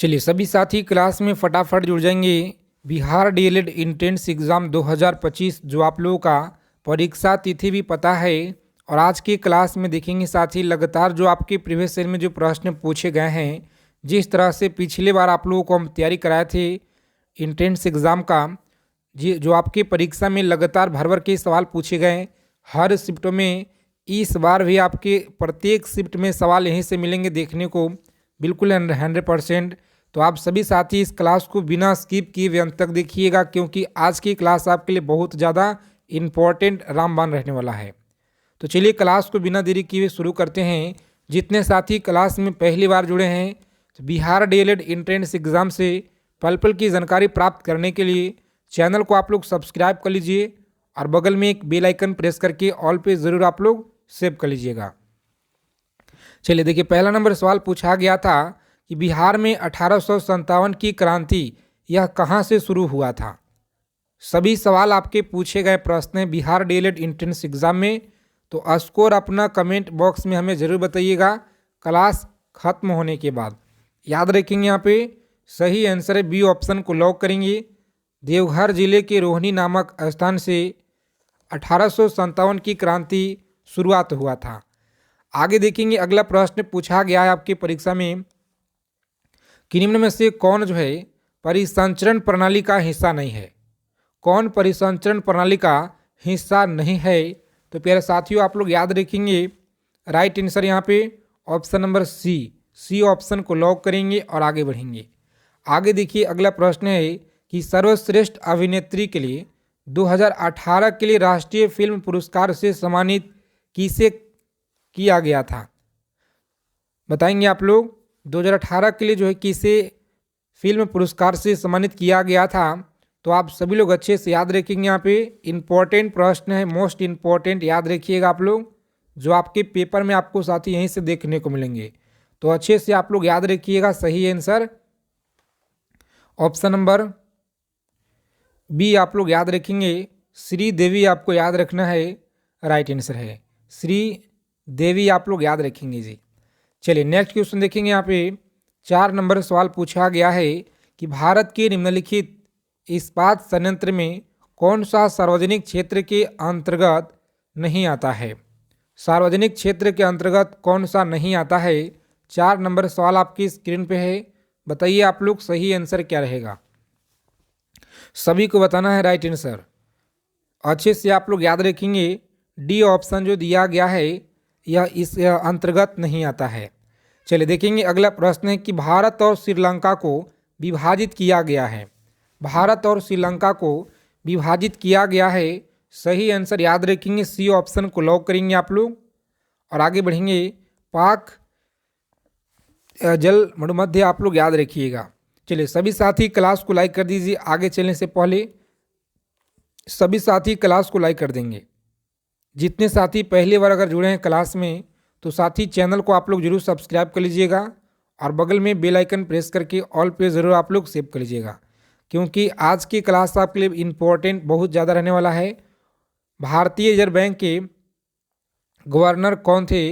चलिए सभी साथी क्लास में फटाफट जुड़ जाएंगे। बिहार डीएलएड इंट्रेंस एग्ज़ाम 2025 जो आप लोगों का परीक्षा तिथि भी पता है। और आज की क्लास में देखेंगे साथी लगातार जो आपके प्रीवियस ईयर में जो प्रश्न पूछे गए हैं, जिस तरह से पिछले बार आप लोगों को हम तैयारी कराए थे इंट्रेंस एग्ज़ाम का, जी जो आपकी परीक्षा में लगातार भर भर के सवाल पूछे गए हर शिफ्टों में, इस बार भी आपके प्रत्येक शिफ्ट में सवाल यहीं से मिलेंगे देखने को बिल्कुल 100%। तो आप सभी साथी इस क्लास को बिना स्किप किए हुए अंत तक देखिएगा, क्योंकि आज की क्लास आपके लिए बहुत ज़्यादा इम्पोर्टेंट रामबाण रहने वाला है। तो चलिए क्लास को बिना देरी किए शुरू करते हैं। जितने साथी क्लास में पहली बार जुड़े हैं, तो बिहार डीएलएड एंट्रेंस एग्ज़ाम से पल पल की जानकारी प्राप्त करने के लिए चैनल को आप लोग सब्सक्राइब कर लीजिए और बगल में एक बेल आइकन प्रेस करके ऑल पे ज़रूर आप लोग सेव कर लीजिएगा। चलिए देखिए, पहला नंबर सवाल पूछा गया था कि बिहार में 1857 की क्रांति यह कहाँ से शुरू हुआ था। सभी सवाल आपके पूछे गए प्रश्न हैं बिहार डीएलएड एंट्रेंस एग्ज़ाम में। तो स्कोर अपना कमेंट बॉक्स में हमें ज़रूर बताइएगा क्लास खत्म होने के बाद। याद रखेंगे यहाँ पे सही आंसर है बी ऑप्शन को लॉक करेंगे। देवघर जिले के रोहिणी नामक स्थान से 1857 की क्रांति शुरुआत हुआ था। आगे देखेंगे अगला प्रश्न पूछा गया है आपकी परीक्षा में कि निम्न में से कौन जो है परिसंचरण प्रणाली का हिस्सा नहीं है। कौन परिसंचरण प्रणाली का हिस्सा नहीं है? तो प्यारे साथियों आप लोग याद रखेंगे राइट आंसर यहाँ पे ऑप्शन नंबर सी ऑप्शन को लॉक करेंगे और आगे बढ़ेंगे। आगे देखिए अगला प्रश्न है कि सर्वश्रेष्ठ अभिनेत्री के लिए 2018 के लिए राष्ट्रीय फिल्म पुरस्कार से सम्मानित किसे किया गया था। बताएंगे आप लोग 2018 के लिए जो है किसे फिल्म पुरस्कार से सम्मानित किया गया था। तो आप सभी लोग अच्छे से याद रखेंगे, यहाँ पे इम्पोर्टेंट प्रश्न है, मोस्ट इम्पोर्टेंट याद रखिएगा आप लोग, जो आपके पेपर में आपको साथी यहीं से देखने को मिलेंगे। तो अच्छे से आप लोग याद रखिएगा सही आंसर ऑप्शन नंबर बी आप लोग याद रखेंगे। श्री देवी आपको याद रखना है, राइट आंसर है श्री देवी आप लोग याद रखेंगे जी। चलिए नेक्स्ट क्वेश्चन देखेंगे। यहाँ पे 4 नंबर सवाल पूछा गया है कि भारत के निम्नलिखित इस्पात संयंत्र में कौन सा सार्वजनिक क्षेत्र के अंतर्गत नहीं आता है। सार्वजनिक क्षेत्र के अंतर्गत कौन सा नहीं आता है। 4 नंबर सवाल आपकी स्क्रीन पे है, बताइए आप लोग सही आंसर क्या रहेगा। सभी को बताना है राइट आंसर। अच्छे से आप लोग याद रखेंगे डी ऑप्शन जो दिया गया है यह इस अंतर्गत नहीं आता है। चलिए देखेंगे अगला प्रश्न है कि भारत और श्रीलंका को विभाजित किया गया है। भारत और श्रीलंका को विभाजित किया गया है, सही आंसर याद रखेंगे सी ऑप्शन को लॉक करेंगे आप लोग और आगे बढ़ेंगे। पाक जल मरुमध्य आप लोग याद रखिएगा। चलिए सभी साथी क्लास को लाइक कर दीजिए। आगे चलने से पहले सभी साथी क्लास को लाइक कर देंगे। जितने साथी पहली बार अगर जुड़े हैं क्लास में, तो साथी चैनल को आप लोग जरूर सब्सक्राइब कर लीजिएगा और बगल में बेल आइकन प्रेस करके ऑल पे ज़रूर आप लोग सेव कर लीजिएगा, क्योंकि आज की क्लास आपके लिए इम्पोर्टेंट बहुत ज़्यादा रहने वाला है। भारतीय रिजर्व बैंक के गवर्नर कौन थे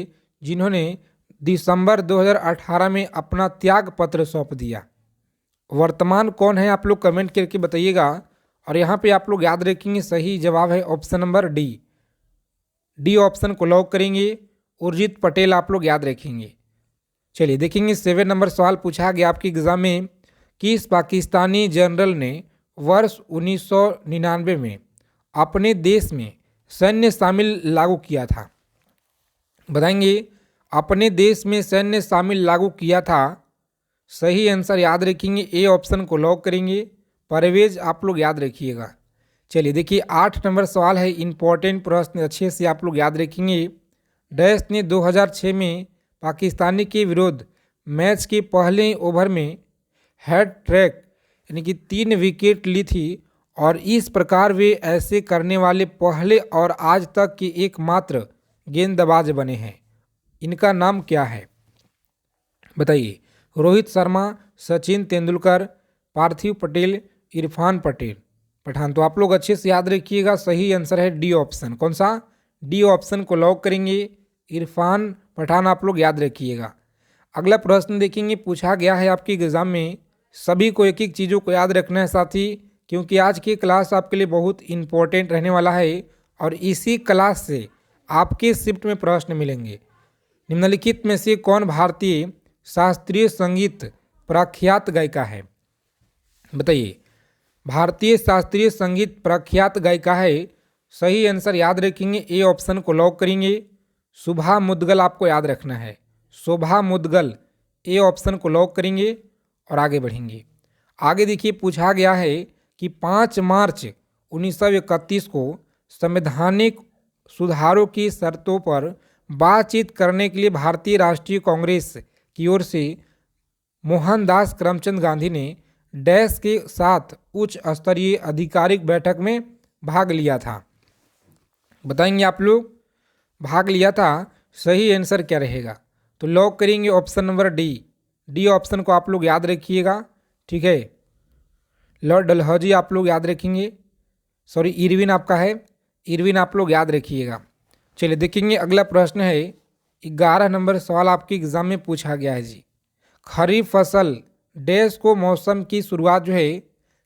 जिन्होंने दिसंबर 2018 में अपना त्याग पत्र सौंप दिया। वर्तमान कौन है आप लोग कमेंट करके बताइएगा। और यहाँ पे आप लोग याद रखेंगे सही जवाब है ऑप्शन नंबर डी ऑप्शन को लॉक करेंगे। उर्जित पटेल आप लोग याद रखेंगे। चलिए देखेंगे 7 नंबर सवाल पूछा गया आपके एग्जाम में, किस पाकिस्तानी जनरल ने वर्ष 1999 में अपने देश में सैन्य शामिल लागू किया था। बताएंगे अपने देश में सैन्य शामिल लागू किया था, सही आंसर याद रखेंगे ए ऑप्शन को लॉक करेंगे। परवेज आप लोग याद रखिएगा। चलिए देखिए 8 नंबर सवाल है, इंपॉर्टेंट प्रश्न अच्छे से आप लोग याद रखेंगे। डैश ने 2006 में पाकिस्तानी के विरुद्ध मैच के पहले ही ओवर में हेड ट्रैक यानी कि 3 विकेट ली थी और इस प्रकार वे ऐसे करने वाले पहले और आज तक के एकमात्र गेंदबाज बने हैं। इनका नाम क्या है बताइए। रोहित शर्मा, सचिन तेंदुलकर, पार्थिव पटेल, इरफान पठान। तो आप लोग अच्छे से याद रखिएगा सही आंसर है डी ऑप्शन। कौन सा? डी ऑप्शन को लॉक करेंगे। इरफान पठान आप लोग याद रखिएगा। अगला प्रश्न देखेंगे, पूछा गया है आपके एग्जाम में, सभी को एक एक चीज़ों को याद रखना है साथी, क्योंकि आज की क्लास आपके लिए बहुत इंपॉर्टेंट रहने वाला है और इसी क्लास से आपके शिफ्ट में प्रश्न मिलेंगे। निम्नलिखित में से कौन भारतीय शास्त्रीय संगीत प्रख्यात गायिका है? बताइए, भारतीय शास्त्रीय संगीत प्रख्यात गायिका है। सही आंसर याद रखेंगे, ए ऑप्शन को लॉक करेंगे। शोभा मुद्गल आपको याद रखना है, शोभा मुद्गल, ए ऑप्शन को लॉक करेंगे और आगे बढ़ेंगे। आगे देखिए, पूछा गया है कि 5 मार्च 1931 को संवैधानिक सुधारों की शर्तों पर बातचीत करने के लिए भारतीय राष्ट्रीय कांग्रेस की ओर से मोहनदास करमचंद गांधी ने डैश के साथ उच्च स्तरीय आधिकारिक बैठक में भाग लिया था? बताएंगे आप लोग, भाग लिया था। सही आंसर क्या रहेगा? तो लॉक करेंगे option number D. D option को आप लोग याद रखिएगा, ठीक है। लॉर्ड डलहौजी आप लोग याद रखेंगे, सॉरी इरविन आपका है, इरविन आप लोग याद रखिएगा। चलिए देखेंगे, अगला प्रश्न है 11 नंबर सवाल आपके एग्जाम में पूछा गया है जी। खरीफ फसल डैश को मौसम की शुरुआत जो है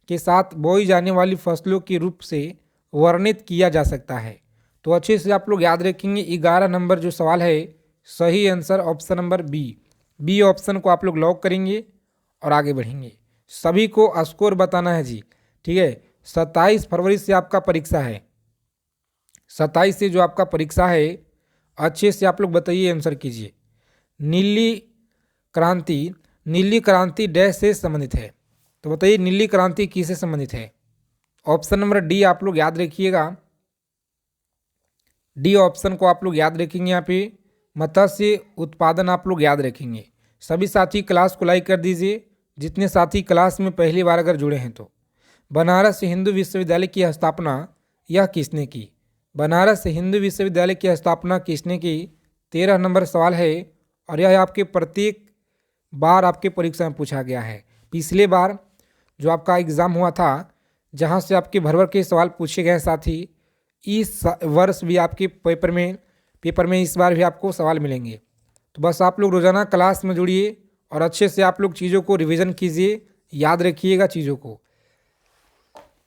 के साथ बोई जाने वाली फसलों के रूप से वर्णित किया जा सकता है? तो अच्छे से आप लोग याद रखेंगे, 11 नंबर जो सवाल है, सही answer option number B. B option को आप लोग लॉक करेंगे और आगे बढ़ेंगे। सभी को स्कोर बताना है जी, ठीक है। 27 फरवरी से आपका परीक्षा है, 27 से जो आपका परीक्षा है, अच्छे से आप लोग बताइए, आंसर कीजिए। नीली क्रांति डैश से संबंधित है? तो बताइए नीली क्रांति किससे संबंधित है? ऑप्शन नंबर डी आप लोग याद रखिएगा, डी ऑप्शन को आप लोग याद रखेंगे। यहाँ पे मत्स्य उत्पादन आप लोग याद रखेंगे। सभी साथी क्लास को लाइक कर दीजिए, जितने साथी क्लास में पहली बार अगर जुड़े हैं तो। बनारस हिंदू विश्वविद्यालय की स्थापना यह किसने की? बनारस हिंदू विश्वविद्यालय की स्थापना किसने की? 13 नंबर सवाल है और यह आपके प्रत्येक बार आपके परीक्षा में पूछा गया है। पिछले बार जो आपका एग्ज़ाम हुआ था, जहां से आपके भर भर के सवाल पूछे गए साथी, इस वर्ष भी आपके पेपर में इस बार भी आपको सवाल मिलेंगे। तो बस आप लोग रोज़ाना क्लास में जुड़िए और अच्छे से आप लोग चीज़ों को रिवीजन कीजिए, याद रखिएगा चीज़ों को।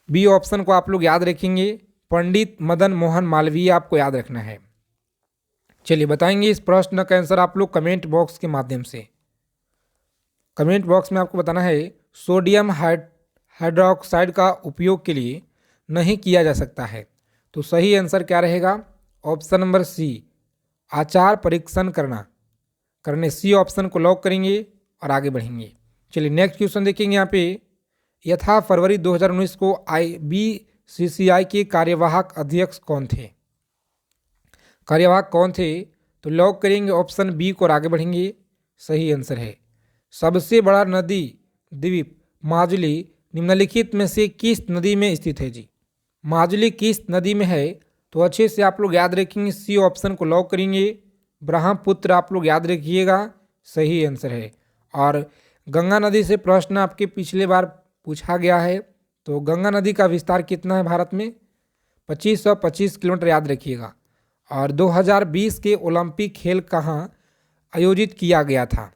बी ऑप्शन को आप लोग याद रखेंगे, पंडित मदन मोहन मालवीय आपको याद रखना है। चलिए बताएंगे इस प्रश्न का आंसर आप लोग कमेंट बॉक्स के माध्यम से। कमेंट बॉक्स में आपको बताना है, सोडियम हाइड्रोक्साइड का उपयोग के लिए नहीं किया जा सकता है? तो सही आंसर क्या रहेगा? ऑप्शन नंबर सी, आचार परीक्षण करने सी ऑप्शन को लॉक करेंगे और आगे बढ़ेंगे। चलिए नेक्स्ट क्वेश्चन देखेंगे। यहाँ पे यथा फरवरी 2019 को IBCCI के कार्यवाहक अध्यक्ष कौन थे? कार्यवाहक कौन थे? तो लॉक करेंगे ऑप्शन बी को और आगे बढ़ेंगे। सही आंसर है। सबसे बड़ा नदी द्वीप माजुली निम्नलिखित में से किस नदी में स्थित है जी? माजुली किस नदी में है? तो अच्छे से आप लोग याद रखेंगे, सी ऑप्शन को लॉक करेंगे। ब्रह्मपुत्र आप लोग याद रखिएगा, सही आंसर है। और गंगा नदी से प्रश्न आपके पिछले बार पूछा गया है। तो गंगा नदी का विस्तार कितना है भारत में? 2525 किलोमीटर, याद रखिएगा। और 2020 के ओलंपिक खेल कहाँ आयोजित किया गया था?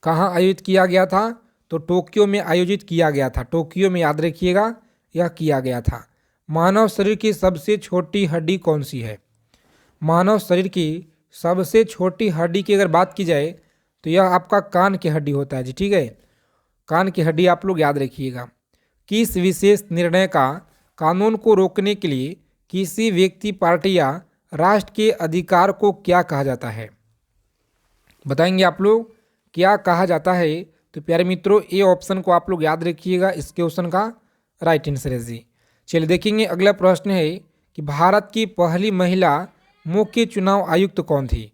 कहाँ आयोजित किया गया था? तो टोक्यो में आयोजित किया गया था, टोक्यो में, याद रखिएगा, यह किया गया था। मानव शरीर की सबसे छोटी हड्डी कौन सी है? मानव शरीर की सबसे छोटी हड्डी की अगर बात की जाए तो यह आपका कान की हड्डी होता है जी, ठीक है। कान की हड्डी आप लोग याद रखिएगा। किस विशेष निर्णय का कानून को रोकने के लिए किसी व्यक्ति, पार्टी या राष्ट्र के अधिकार को क्या कहा जाता है? बताएंगे आप लोग क्या कहा जाता है? तो प्यारे मित्रों, ए ऑप्शन को आप लोग याद रखिएगा, इस क्वेश्चन का राइट आंसर है जी। चलिए देखेंगे, अगला प्रश्न है कि भारत की पहली महिला मुख्य चुनाव आयुक्त कौन थी?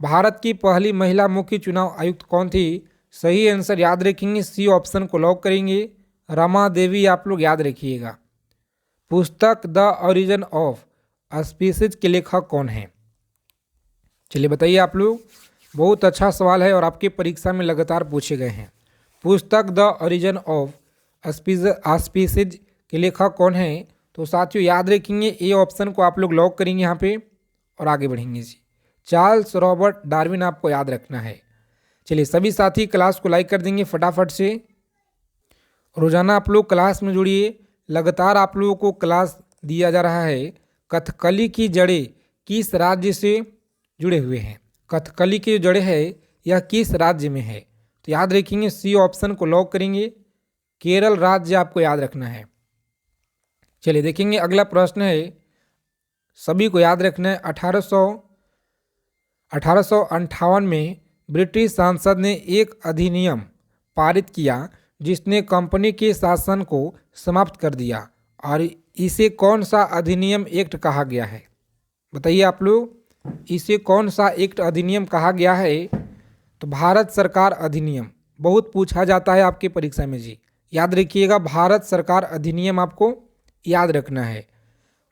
भारत की पहली महिला मुख्य चुनाव आयुक्त कौन थी? सही आंसर याद रखेंगे, सी ऑप्शन को लॉक करेंगे। रमा देवी आप लोग याद रखिएगा। पुस्तक द ओरिजिन ऑफ स्पीसीज के लेखक कौन है? चलिए बताइए आप लोग, बहुत अच्छा सवाल है और आपके परीक्षा में लगातार पूछे गए हैं। पुस्तक द ओरिजिन ऑफ स्पीसीज के लेखक कौन है? तो साथियों याद रखेंगे, ए ऑप्शन को आप लोग लॉक करेंगे यहाँ पे और आगे बढ़ेंगे जी। चार्ल्स रॉबर्ट डार्विन आपको याद रखना है। चलिए सभी साथी क्लास को लाइक कर देंगे फटाफट से। रोजाना आप लोग क्लास में जुड़िए। लगातार आप लोगों को क्लास दिया जा रहा है कथकली की जड़ें किस राज्य से जुड़े हुए हैं। कथकली की जो जड़ें है यह किस राज्य में है, तो याद रखेंगे सी ऑप्शन को लॉक करेंगे। केरल राज्य आपको याद रखना है। चलिए देखेंगे अगला प्रश्न है, सभी को याद रखना है। 1858 में ब्रिटिश संसद ने एक अधिनियम पारित किया जिसने कंपनी के शासन को समाप्त कर दिया, और इसे कौन सा अधिनियम एक्ट कहा गया है? बताइए आप लोग, इसे कौन सा एक्ट अधिनियम कहा गया है? तो भारत सरकार अधिनियम। बहुत पूछा जाता है आपके परीक्षा में जी, याद रखिएगा भारत सरकार अधिनियम आपको याद रखना है।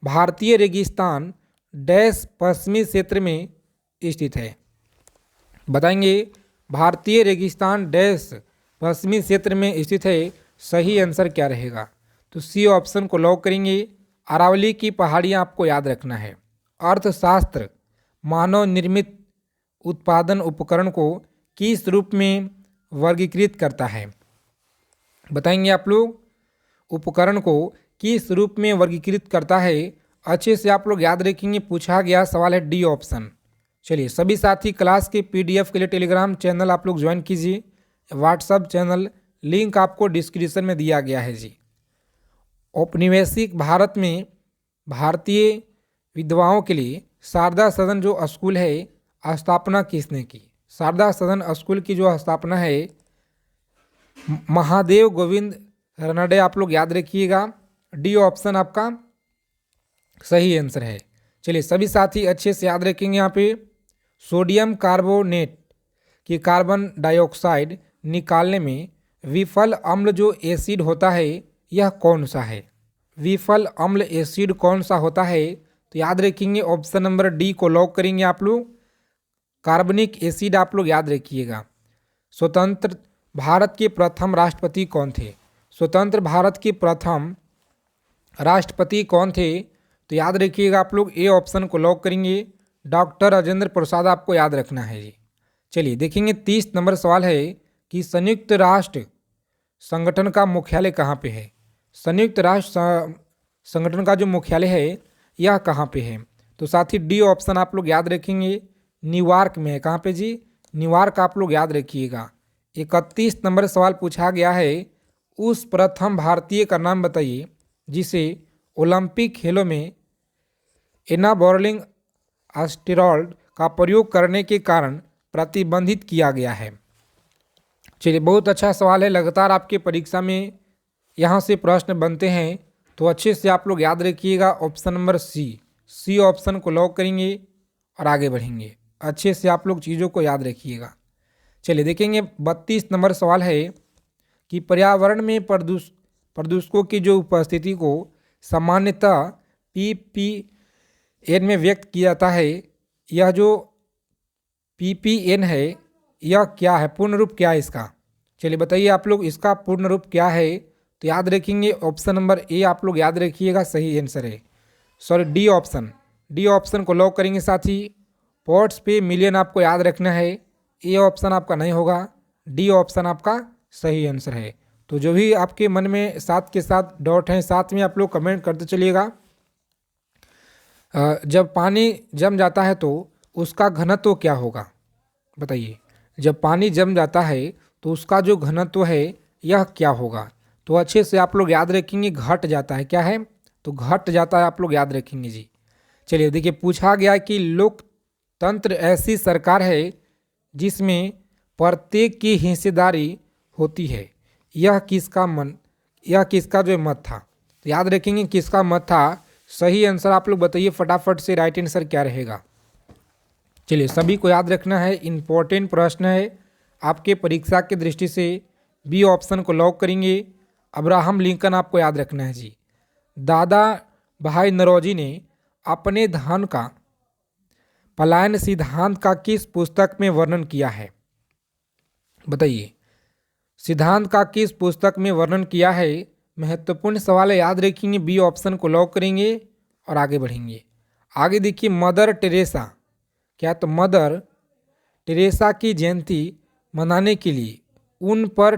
भारतीय रेगिस्तान डैश पश्चिमी क्षेत्र में स्थित है। बताएंगे भारतीय रेगिस्तान डैश पश्चिमी क्षेत्र में स्थित है, सही आंसर क्या रहेगा? तो सी ऑप्शन को लॉक करेंगे। अरावली की पहाड़ियाँ आपको याद रखना है। अर्थशास्त्र मानव निर्मित उत्पादन उपकरण को किस रूप में वर्गीकृत करता है? बताएंगे आप लोग, उपकरण को किस रूप में वर्गीकृत करता है? अच्छे से आप लोग याद रखेंगे, पूछा गया सवाल है डी ऑप्शन। चलिए सभी साथी क्लास के पीडीएफ के लिए टेलीग्राम चैनल आप लोग ज्वाइन कीजिए। व्हाट्सएप चैनल लिंक आपको डिस्क्रिप्शन में दिया गया है जी। औपनिवेशिक भारत में भारतीय विधवाओं के लिए शारदा सदन जो स्कूल है स्थापना किसने की? शारदा सदन स्कूल की जो स्थापना है महादेव गोविंद रनडे आप लोग याद रखिएगा। डी ऑप्शन आपका सही आंसर है। चलिए सभी साथी अच्छे से याद रखेंगे। यहाँ पे सोडियम कार्बोनेट की कार्बन डाइऑक्साइड निकालने में विफल अम्ल जो एसिड होता है यह कौन सा है? विफल अम्ल एसिड कौन सा होता है? तो याद रखेंगे ऑप्शन नंबर डी को लॉक करेंगे आप लोग। कार्बनिक एसिड आप लोग याद रखिएगा। स्वतंत्र भारत के प्रथम राष्ट्रपति कौन थे? स्वतंत्र भारत के प्रथम राष्ट्रपति कौन थे? तो याद रखिएगा आप लोग ए ऑप्शन को लॉक करेंगे। डॉक्टर राजेंद्र प्रसाद आपको याद रखना है जी। चलिए देखेंगे 30 नंबर सवाल है कि संयुक्त राष्ट्र संगठन का मुख्यालय कहाँ पे है? संयुक्त राष्ट्र संगठन का जो मुख्यालय है यह कहाँ पे है? तो साथी डी ऑप्शन आप लोग याद रखेंगे, न्यूयॉर्क में है। कहाँ पे जी? न्यूयॉर्क आप लोग याद रखिएगा। 31 नंबर सवाल पूछा गया है, उस प्रथम भारतीय का नाम बताइए जिसे ओलंपिक खेलों में एनाबॉर्लिंग एस्टेरॉयड का प्रयोग करने के कारण प्रतिबंधित किया गया है। चलिए बहुत अच्छा सवाल है, लगातार आपके परीक्षा में यहाँ से प्रश्न बनते हैं, तो अच्छे से आप लोग याद रखिएगा। ऑप्शन नंबर सी ऑप्शन को लॉक करेंगे और आगे बढ़ेंगे। अच्छे से आप लोग चीज़ों को याद रखिएगा। चलिए देखेंगे 32 नंबर सवाल है कि पर्यावरण में प्रदूषकों की जो उपस्थिति को सामान्यतः ppn में व्यक्त किया जाता है, यह जो ppn है यह क्या है? पूर्ण रूप क्या है इसका? चलिए बताइए आप लोग, इसका पूर्ण रूप क्या है? तो याद रखेंगे ऑप्शन नंबर ए आप लोग याद रखिएगा, सही आंसर है। सॉरी डी ऑप्शन को लॉक करेंगे साथी। पॉट्स पे मिलियन आपको याद रखना है। ए ऑप्शन आपका नहीं होगा, डी ऑप्शन आपका सही आंसर है। तो जो भी आपके मन में साथ के साथ डॉट हैं, साथ में आप लोग कमेंट करते चलिएगा। जब पानी जम जाता है तो उसका घनत्व क्या होगा? बताइए, जब पानी जम जाता है तो उसका जो घनत्व है यह क्या होगा? तो अच्छे से आप लोग याद रखेंगे, घट जाता है। क्या है? तो घट जाता है, आप लोग याद रखेंगे जी। चलिए देखिए पूछा गया कि लोकतंत्र ऐसी सरकार है जिसमें प्रत्येक की हिस्सेदारी होती है, यह किसका जो मत था? तो याद रखेंगे किसका मत था। सही आंसर आप लोग बताइए फटाफट से, राइट आंसर क्या रहेगा? चलिए सभी को याद रखना है, इंपॉर्टेंट प्रश्न है आपके परीक्षा की दृष्टि से। बी ऑप्शन को लॉक करेंगे। अब्राहम लिंकन आपको याद रखना है जी। दादा भाई नौरोजी ने अपने धन का पलायन सिद्धांत का किस पुस्तक में वर्णन किया है? बताइए, सिद्धांत का किस पुस्तक में वर्णन किया है? महत्वपूर्ण सवाल है, याद रखेंगे। बी ऑप्शन को लॉक करेंगे और आगे बढ़ेंगे। आगे देखिए मदर टेरेसा, क्या? तो मदर टेरेसा की जयंती मनाने के लिए उन पर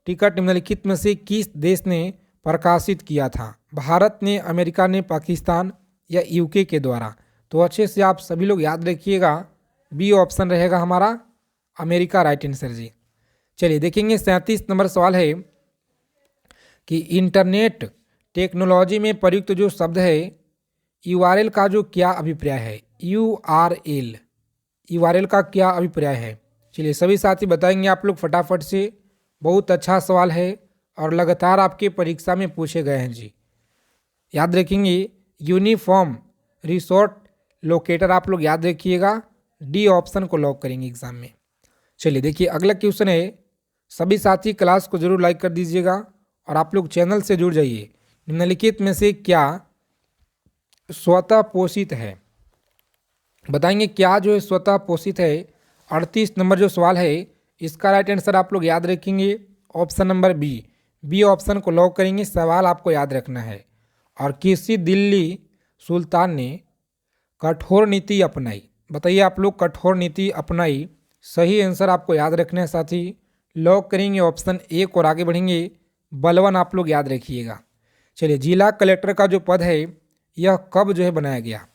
टिकट निम्नलिखित में से किस देश ने प्रकाशित किया था? भारत ने, अमेरिका ने, पाकिस्तान या यूके के द्वारा? तो अच्छे से आप सभी लोग याद रखिएगा, बी ऑप्शन रहेगा हमारा अमेरिका राइट आंसर जी। चलिए देखेंगे 37 नंबर सवाल है कि इंटरनेट टेक्नोलॉजी में प्रयुक्त जो शब्द है यूआरएल का जो क्या अभिप्राय है? यूआरएल का क्या अभिप्राय है? चलिए सभी साथी बताएंगे आप लोग फटाफट से। बहुत अच्छा सवाल है और लगातार आपके परीक्षा में पूछे गए हैं जी। याद रखेंगे यूनिफॉर्म रिसोर्ट लोकेटर, आप लोग याद रखिएगा, डी ऑप्शन को लॉक करेंगे एग्जाम में। चलिए देखिए अगला क्वेश्चन है, सभी साथी क्लास को जरूर लाइक कर दीजिएगा और आप लोग चैनल से जुड़ जाइए। निम्नलिखित में से क्या स्वतः पोषित है? बताएंगे क्या जो है स्वतः पोषित है। 38 नंबर जो सवाल है इसका राइट आंसर आप लोग याद रखेंगे ऑप्शन नंबर बी ऑप्शन को लॉक करेंगे। सवाल आपको याद रखना है। और किसी दिल्ली सुल्तान ने कठोर नीति अपनाई? बताइए आप लोग, कठोर नीति अपनाई, सही आंसर आपको याद रखना है साथी। लॉक करेंगे ऑप्शन एक और आगे बढ़ेंगे बलवन, आप लोग याद रखिएगा। चलिए जिला कलेक्टर का जो पद है यह कब जो है बनाया गया?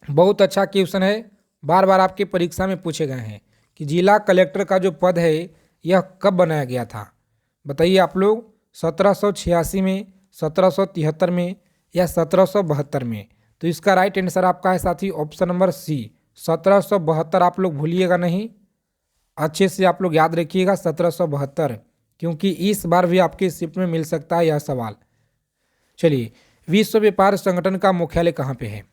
बहुत अच्छा क्वेश्चन है, बार बार आपके परीक्षा में पूछे गए हैं कि जिला कलेक्टर का जो पद है यह कब बनाया गया था? बताइए आप लोग, 1786 में, 1773 में या 1772 में? तो इसका राइट आंसर आपका है साथी ऑप्शन नंबर सी 1772। आप लोग भूलिएगा नहीं, अच्छे से आप लोग याद रखिएगा 1772, क्योंकि इस बार भी आपके शिफ्ट में मिल सकता है यह सवाल। चलिए विश्व व्यापार संगठन का मुख्यालय कहाँ पे है?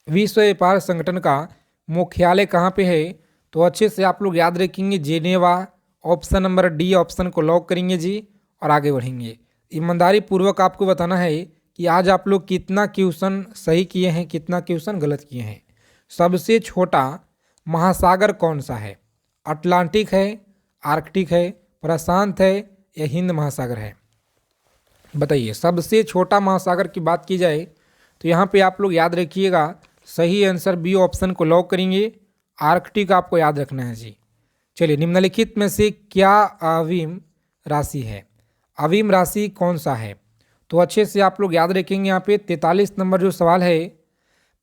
विश्व व्यापार संगठन का मुख्यालय कहाँ पे है? तो अच्छे से आप लोग याद रखेंगे Geneva, option number D option को लॉक करेंगे जी और आगे बढ़ेंगे। ईमानदारी पूर्वक आपको बताना है कि आज आप लोग कितना क्वेश्चन सही किए हैं, कितना क्वेश्चन गलत किए हैं। सबसे छोटा महासागर कौन सा है? अटलांटिक है, आर्कटिक है, प्रशांत है या हिंद महासागर है? बताइए सबसे छोटा महासागर की बात की जाए तो यहाँ पे आप लोग याद रखिएगा, सही आंसर बी ऑप्शन को लॉक करेंगे, आर्कटिक आपको याद रखना है जी। चलिए निम्नलिखित में से क्या अवीम राशि है? अवीम राशि कौन सा है? तो अच्छे से आप लोग याद रखेंगे यहाँ पे 43 नंबर जो सवाल है,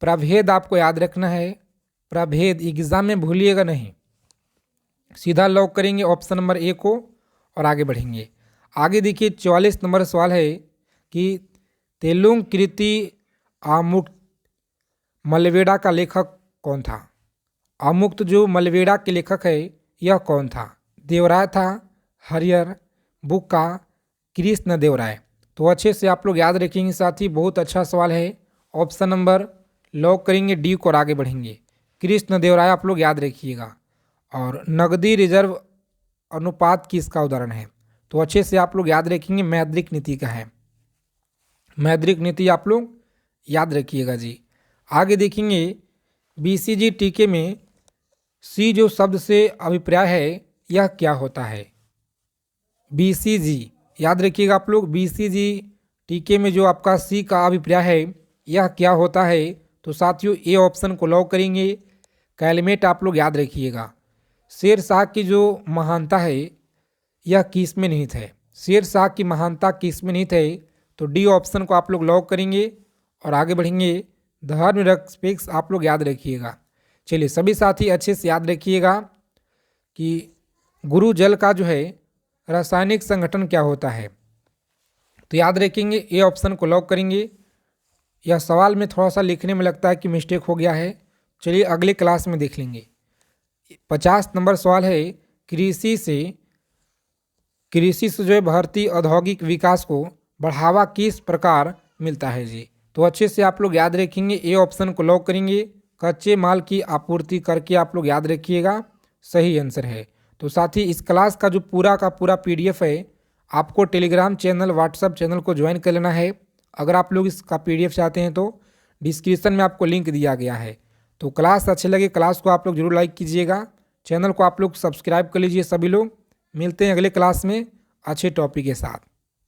प्रभेद आपको याद रखना है। प्रभेद एग्जाम में भूलिएगा नहीं, सीधा लॉक करेंगे ऑप्शन नंबर ए को और आगे बढ़ेंगे। आगे देखिए 44 नंबर सवाल है कि तेलुगु कृति आमुक्त मलवेड़ा का लेखक कौन था? आमुक्त जो मलवेड़ा के लेखक है यह कौन था? देवराय था, हरिहर, बुक्का, कृष्ण देवराय? तो अच्छे से आप लोग याद रखेंगे साथी, बहुत अच्छा सवाल है। ऑप्शन नंबर लॉक करेंगे डी को और आगे बढ़ेंगे, कृष्ण देवराय आप लोग याद रखिएगा। और नकदी रिजर्व अनुपात किसका उदाहरण है? तो अच्छे से आप लोग याद रखेंगे मौद्रिक नीति का है। मौद्रिक नीति आप लोग याद रखिएगा जी। आगे देखेंगे बीसीजी टीके में सी जो शब्द से अभिप्राय है यह क्या होता है? बीसीजी याद रखिएगा आप लोग, बीसीजी टीके में जो आपका सी का अभिप्राय है यह क्या होता है? तो साथियों ए ऑप्शन को लॉक करेंगे, कैलमेट आप लोग याद रखिएगा। शेर शाह की जो महानता है यह किस में निहित है? शेर शाह की महानता किस में निहित है? तो डी ऑप्शन को आप लोग लॉक करेंगे और आगे बढ़ेंगे, धर्म निरपेक्ष आप लोग याद रखिएगा। चलिए सभी साथी अच्छे से याद रखिएगा कि गुरु जल का जो है रासायनिक संगठन क्या होता है? तो याद रखेंगे ए ऑप्शन को लॉक करेंगे। यह सवाल में थोड़ा सा लिखने में लगता है कि मिस्टेक हो गया है, चलिए अगले क्लास में देख लेंगे। 50 नंबर सवाल है, कृषि से जो है भारतीय औद्योगिक विकास को बढ़ावा किस प्रकार मिलता है जी? तो अच्छे से आप लोग याद रखेंगे, ए ऑप्शन को लॉक करेंगे, कच्चे माल की आपूर्ति करके आप लोग याद रखिएगा, सही आंसर है। तो साथ ही इस क्लास का जो पूरा का पूरा पीडीएफ है आपको टेलीग्राम चैनल, व्हाट्सएप चैनल को ज्वाइन कर लेना है। अगर आप लोग इसका पीडीएफ चाहते हैं तो डिस्क्रिप्शन में आपको लिंक दिया गया है। तो क्लास अच्छे लगे, क्लास को आप लोग जरूर लाइक कीजिएगा, चैनल को आप लोग सब्सक्राइब कर लीजिए सभी लोग। मिलते हैं अगले क्लास में अच्छे टॉपिक के साथ।